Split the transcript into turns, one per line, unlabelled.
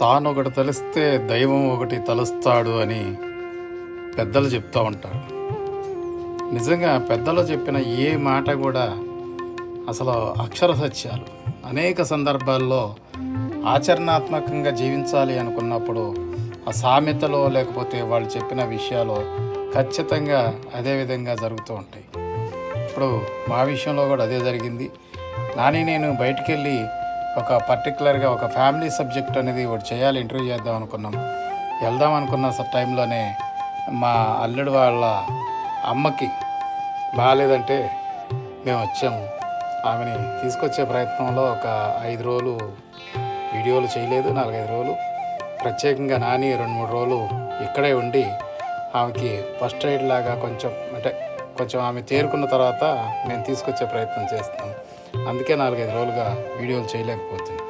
తాను ఒకటి తలిస్తే దైవం ఒకటి తలుస్తాడు అని పెద్దలు చెప్తూ ఉంటారు. నిజంగా పెద్దలు చెప్పిన ఏ మాట కూడా అసలు అక్షర సత్యాలు. అనేక సందర్భాల్లో ఆచరణాత్మకంగా జీవించాలి అనుకున్నప్పుడు ఆ సామెతలో లేకపోతే వాళ్ళు చెప్పిన విషయాలు ఖచ్చితంగా అదే విధంగా జరుగుతూ ఉంటాయి. ఇప్పుడు మా విషయంలో కూడా అదే జరిగింది. నేను బయటికి వెళ్ళి ఒక పర్టికులర్గా ఒక ఫ్యామిలీ సబ్జెక్ట్ అనేది ఒకటి చేయాలి, ఇంటర్వ్యూ చేద్దాం అనుకున్నాం. వెళ్దాం అనుకున్న టైంలోనే మా అల్లుడు వాళ్ళ అమ్మకి బాగాలేదంటే మేము వచ్చాము. ఆమెని తీసుకొచ్చే ప్రయత్నంలో ఒక 5 రోజులు వీడియోలు చేయలేదు, 4-5 రోజులు ప్రత్యేకంగా 2-3 రోజులు ఇక్కడే ఉండి ఆమెకి ఫస్ట్ ఎయిడ్ లాగా కొంచెం ఆమె తేరుకున్న తర్వాత మేము తీసుకొచ్చే ప్రయత్నం చేస్తాం. అందుకే 4-5 రోజులుగా వీడియోలు చేయలేకపోతుంది.